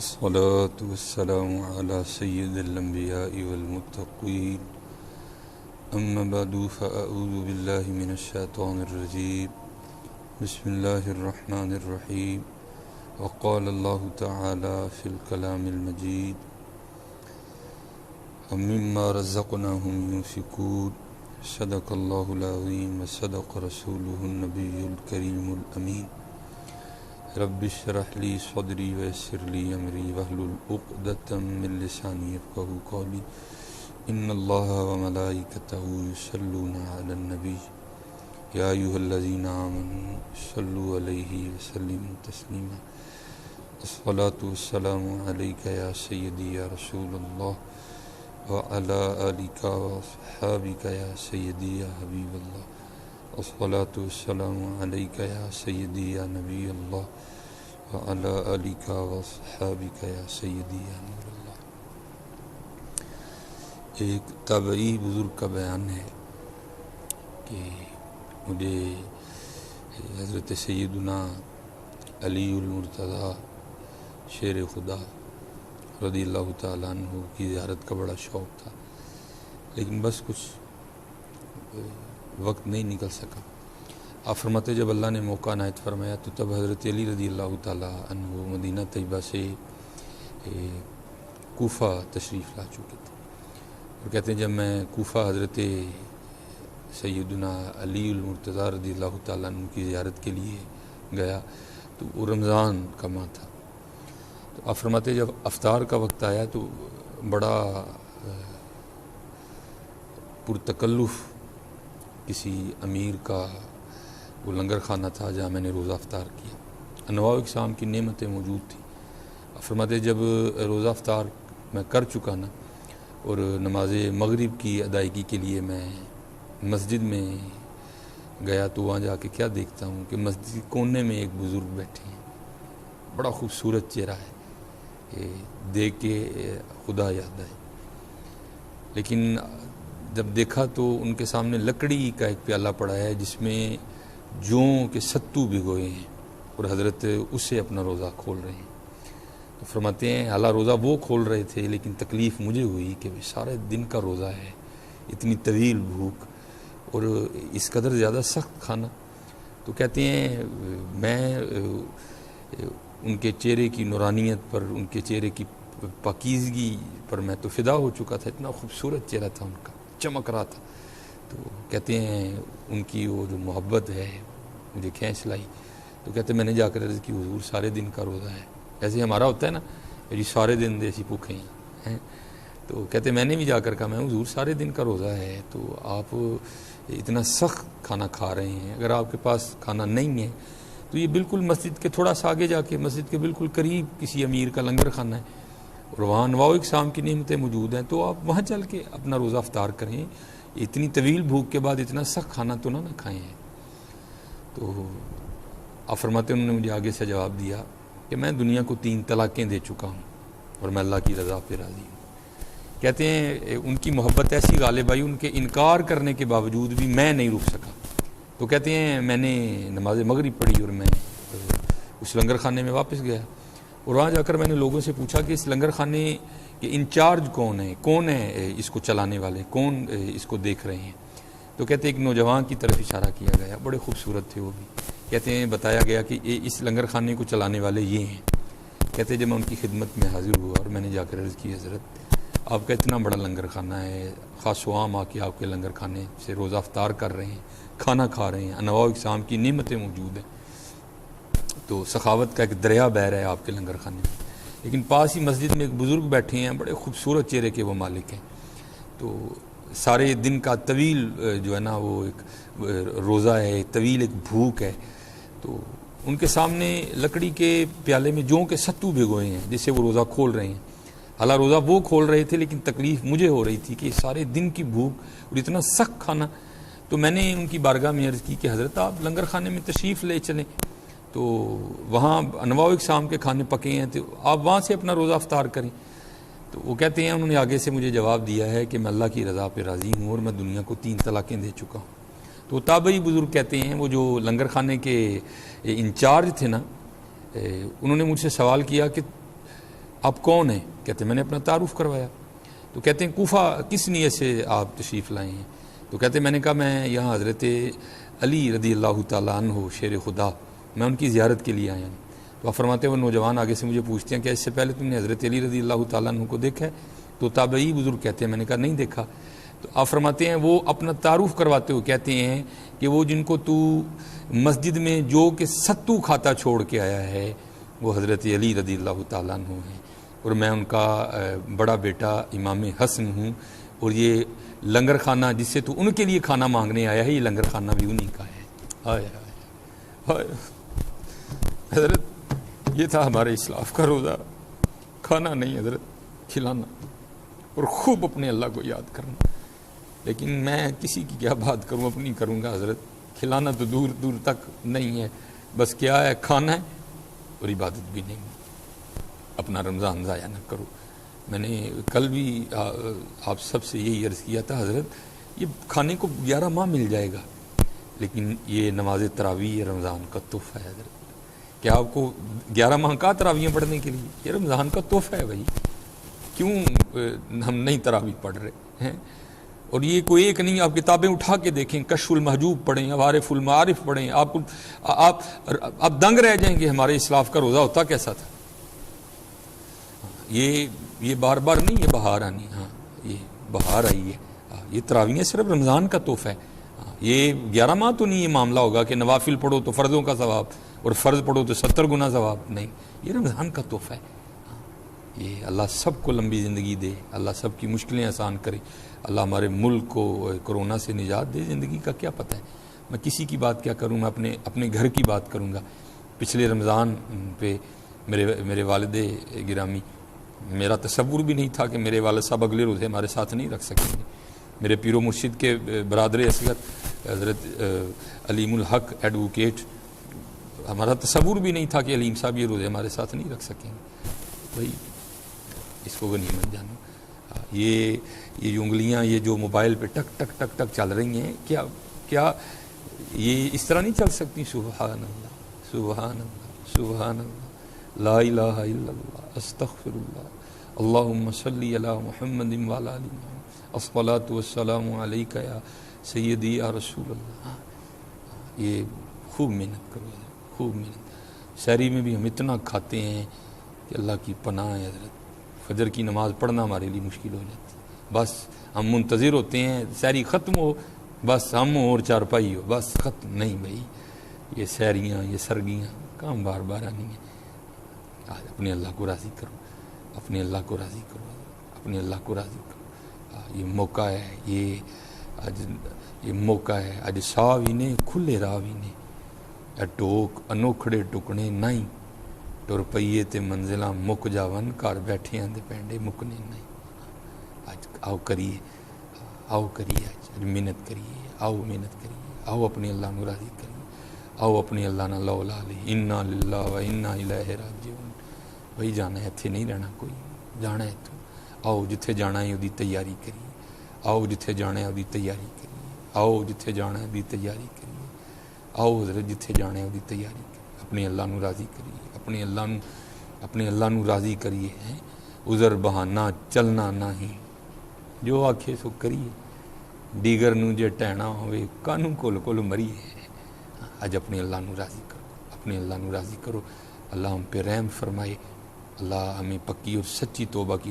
الصلاة والسلام على سيد الأنبياء والمتقين أما بعد فأعوذ بالله من الشيطان الرجيم بسم الله الرحمن الرحيم وقال الله تعالى في الكلام المجيد ومما رزقناهم ينفقون صدق الله العظيم وصدق رسوله النبي الكريم الأمين رب اشرح لي صدري ويسر لي أمري واحلل عقدة من لساني يفقهوا قولي إن الله وملائكته يصلون على النبي يا أيها الذين آمنوا صلوا عليه وسلموا تسليما الصلاة والسلام عليك يا سيدي يا رسول الله وعلى آلك وأصحابك يا سيدي يا حبيب الله الصلاة والسلام عليك يا سيدي يا نبي الله وعلى آلك وأصحابك يا سيدي يا نور اللہ۔ ایک تابعی بزرگ کا بیان ہے کہ مجھے حضرت سیدنا علی المرتضیٰ شیر خدا رضی اللہ تعالیٰ عنہ کی زیارت کا بڑا شوق تھا، لیکن بس کچھ وقت نہیں نکل سکا۔ آپ فرماتے جب اللہ نے موقع عنایت فرمایا تو تب حضرت علی رضی اللہ تعالیٰ عنہ مدینہ طیبہ سے کوفہ تشریف لا چکے تھے، اور کہتے ہیں جب میں کوفہ حضرت سیدنا علی المرتضیٰ رضی اللہ تعالیٰ عنہ کی زیارت کے لیے گیا تو وہ رمضان کا ماہ تھا۔ تو آپ فرماتے جب افطار کا وقت آیا تو بڑا پرتکلف کسی امیر کا وہ لنگر خانہ تھا جہاں میں نے روزہ افطار کیا، انواع اقسام کی نعمتیں موجود تھیں۔ فرماتے جب روزہ افطار میں کر چکا نا اور نماز مغرب کی ادائیگی کے لیے میں مسجد میں گیا تو وہاں جا کے کیا دیکھتا ہوں کہ مسجد کونے میں ایک بزرگ بیٹھے ہیں، بڑا خوبصورت چہرہ ہے، دیکھ کے خدا یاد آئے۔ لیکن جب دیکھا تو ان کے سامنے لکڑی کا ایک پیالہ پڑا ہے جس میں جوں کے ستو بھگوئے ہیں اور حضرت اس سے اپنا روزہ کھول رہے ہیں۔ تو فرماتے ہیں حالانکہ روزہ وہ کھول رہے تھے لیکن تکلیف مجھے ہوئی کہ سارے دن کا روزہ ہے، اتنی طویل بھوک اور اس قدر زیادہ سخت کھانا۔ تو کہتے ہیں میں ان کے چہرے کی نورانیت پر، ان کے چہرے کی پاکیزگی پر میں تو فدا ہو چکا تھا، اتنا خوبصورت چہرہ تھا ان کا، چمک رہا تھا۔ تو کہتے ہیں ان کی وہ جو محبت ہے مجھے کھینچ لائی۔ تو کہتے ہیں میں نے جا کر عرض کی حضور سارے دن کا روزہ ہے، ایسے ہمارا ہوتا ہے نا جی سارے دن دیسی بھوکے ہیں۔ تو کہتے ہیں میں نے بھی جا کر کہا میں حضور سارے دن کا روزہ ہے تو آپ اتنا سخت کھانا کھا رہے ہیں، اگر آپ کے پاس کھانا نہیں ہے تو یہ بالکل مسجد کے تھوڑا سا آگے جا کے مسجد کے بالکل قریب کسی امیر کا لنگر خانہ ہے اور وہاں انواع اقسام کی نعمتیں موجود ہیں، تو آپ وہاں چل کے اپنا روزہ افطار کریں، اتنی طویل بھوک کے بعد اتنا سخت کھانا تو نہ کھائیں ہیں۔ تو آپ فرماتے ہیں انہوں نے مجھے آگے سے جواب دیا کہ میں دنیا کو 3 طلاقیں دے چکا ہوں اور میں اللہ کی رضا پہ راضی ہوں۔ کہتے ہیں ان کی محبت ایسی غالب آئی، ان کے انکار کرنے کے باوجود بھی میں نہیں رک سکا۔ تو کہتے ہیں میں نے نماز مغرب پڑھی اور میں اس لنگر خانے میں واپس گیا اور وہاں جا کر میں نے لوگوں سے پوچھا کہ اس لنگر خانے کے انچارج کون ہے اس کو چلانے والے، کون اس کو دیکھ رہے ہیں؟ تو کہتے ہیں ایک نوجوان کی طرف اشارہ کیا گیا، بڑے خوبصورت تھے وہ بھی۔ کہتے ہیں بتایا گیا کہ اس لنگر خانے کو چلانے والے یہ ہیں۔ کہتے ہیں جب میں ان کی خدمت میں حاضر ہوا اور میں نے جا کر عرض کی حضرت آپ کا اتنا بڑا لنگر خانہ ہے، خاص و عام آ کے آپ کے لنگر خانے سے روزہ افطار کر رہے ہیں، کھانا کھا رہے ہیں، انواع اقسام کی نعمتیں موجود ہیں، تو سخاوت کا ایک دریا بہہ رہا ہے آپ کے لنگر خانے میں، لیکن پاس ہی مسجد میں ایک بزرگ بیٹھے ہیں، بڑے خوبصورت چہرے کے وہ مالک ہیں، تو سارے دن کا طویل جو ہے نا وہ ایک روزہ ہے، طویل ایک بھوک ہے، تو ان کے سامنے لکڑی کے پیالے میں جوں کے ستو بھگوئے ہیں جس سے وہ روزہ کھول رہے ہیں۔ حالانکہ روزہ وہ کھول رہے تھے لیکن تکلیف مجھے ہو رہی تھی کہ سارے دن کی بھوک اور اتنا سخت کھانا۔ تو میں نے ان کی بارگاہ میں عرض کی کہ حضرت آپ لنگر خانے میں تشریف لے چلیں، تو وہاں انواع اقسام کے کھانے پکے ہیں تو آپ وہاں سے اپنا روزہ افطار کریں۔ تو وہ کہتے ہیں انہوں نے آگے سے مجھے جواب دیا ہے کہ میں اللہ کی رضا پہ راضی ہوں اور میں دنیا کو 3 طلاقیں دے چکا ہوں۔ تو تابعی بزرگ کہتے ہیں وہ جو لنگر خانے کے انچارج تھے نا، انہوں نے مجھ سے سوال کیا کہ آپ کون ہیں؟ کہتے میں نے اپنا تعارف کروایا. تو کہتے ہیں کوفہ کس نیت سے آپ تشریف لائے ہیں؟ تو کہتے میں نے کہا میں یہاں حضرت علی رضی اللہ تعالیٰ عنہ شیر خدا میں ان کی زیارت کے لیے آیا ہوں. تو آپ فرماتے ہیں وہ نوجوان آگے سے مجھے پوچھتے ہیں کہ اس سے پہلے تم نے حضرت علی رضی اللہ تعالیٰ عنہ کو دیکھا ہے؟ تو تابعی بزرگ کہتے ہیں میں نے کہا نہیں دیکھا. تو آپ فرماتے ہیں وہ اپنا تعارف کرواتے ہوئے کہتے ہیں کہ وہ جن کو تو مسجد میں جو کہ ستو کھاتا چھوڑ کے آیا ہے وہ حضرت علی رضی اللہ تعالیٰ عنہ ہیں، اور میں ان کا بڑا بیٹا امام حسن ہوں، اور یہ لنگر خانہ جس سے تو ان کے لیے کھانا مانگنے آیا ہے یہ لنگر خانہ بھی انہی کا ہے. ہائے ہائے حضرت یہ تھا ہمارے اسلاف کا روزہ، کھانا نہیں حضرت، کھلانا اور خوب اپنے اللہ کو یاد کرنا. لیکن میں کسی کی کیا بات کروں، اپنی کروں گا حضرت. کھلانا تو دور دور تک نہیں ہے، بس کیا ہے کھانا ہے اور عبادت بھی نہیں. اپنا رمضان ضائع نہ کرو. میں نے کل بھی آپ سب سے یہی عرض کیا تھا حضرت یہ کھانے کو 11 ماہ مل جائے گا، لیکن یہ نماز تراویح یہ رمضان کا تحفہ ہے حضرت. کیا آپ کو 11 ماہ کا تراویحیں پڑھنے کے لیے؟ یہ رمضان کا تحفہ ہے بھائی. کیوں ہم نہیں تراویح پڑھ رہے ہیں؟ اور یہ کوئی ایک نہیں، آپ کتابیں اٹھا کے دیکھیں، کشف المحجوب پڑھیں، عوارف المعارف پڑھیں، آپ دنگ رہ جائیں گے ہمارے اسلاف کا روزہ ہوتا کیسا تھا. یہ بار بار نہیں، یہ بہار آنی. ہاں یہ بہار آئی ہے. یہ تراویحیں صرف رمضان کا تحفہ ہے. یہ 11 ماہ تو نہیں یہ معاملہ ہوگا کہ نوافل پڑھو تو فرضوں کا ثواب اور فرض پڑھو تو 70 گنا ثواب. نہیں، یہ رمضان کا تحفہ ہے. یہ اللہ سب کو لمبی زندگی دے، اللہ سب کی مشکلیں آسان کرے، اللہ ہمارے ملک کو کرونا سے نجات دے. زندگی کا کیا پتہ ہے، میں کسی کی بات کیا کروں، میں اپنے گھر کی بات کروں گا. پچھلے رمضان پہ میرے والد گرامی، میرا تصور بھی نہیں تھا کہ میرے والد صاحب اگلے روزے ہمارے ساتھ نہیں رکھ سکیں گے. میرے پیر و مرشد کے برادر اصغر حضرت علیم الحق ایڈوکیٹ، ہمارا تصور بھی نہیں تھا کہ علیم صاحب یہ روزے ہمارے ساتھ نہیں رکھ سکیں گے. بھائی اس کو غنیمت جانو. یہ جو انگلیاں یہ جو موبائل پہ ٹک ٹک ٹک ٹک چل رہی ہیں، کیا یہ اس طرح نہیں چل سکتی؟ سبحان اللہ سبحان اللہ سبحان اللہ لا الہ الا اللہ استغفر اللہ اللہم صلی علی محمد وعلی آل محمد الصلاۃ والسلام علیک یا سیدی یا رسول اللہ. یہ خوب محنت کرو، خوب محنت. سحری میں بھی ہم اتنا کھاتے ہیں کہ اللہ کی پناہ ہے حضرت. فجر کی نماز پڑھنا ہمارے لیے مشکل ہو جاتی ہے. بس ہم منتظر ہوتے ہیں سحری ختم ہو، بس ہم اور چارپائی ہو، بس ختم. نہیں بھائی، یہ سحریاں یہ سرگیاں کام بار بار آنی ہیں. آج اپنے اللہ کو راضی کرو، اپنے اللہ کو راضی کرو، اپنے اللہ کو راضی کرو. یہ موقع ہے، یہ موقع ہے. اج سا بھی نے کھلے راہ بھی نے، ٹوک انوکھڑے ٹکنے نہیں ٹر پئیے تے منزلاں مک جاون، گھر بیٹھیاں دے پینڈے مکنے نہیں. آج آؤ کریے، آؤ کریے، آج محنت کریے، آؤ محنت کریے، آؤ اپنے اللہ نو راضی کریے، آؤ اپنے اللہ نہ لولا لے انا للہ و انا الیہ راجعون. بھائی جانا ہے، اتنے نہیں رہنا، کوئی جانا ہے تو آؤ. جتھے جانا ہے وہ تیاری کریے، آؤ جتھے جانا ہے وہ تیاری کریے، آؤ جتھے جانا ہے وہ تیاری کریے، آؤ حضرت جتھے جانا ہے وہ تیاری کریے. اپنے اللہ نو راضی کریے، اپنے اللہ نو راضی کریے. عذر بہانہ چلنا نہیں، جو آکھے سو کریے. دیگر نو جے ٹہنا ہوئے کانو کول کول مریے. آج اپنے اللہ نو راضی کرو، اپنے اللہ نو راضی کرو. اللہ ہم پہ رحم فرمائے، اللہ ہمیں پکی اور سچی توبہ کی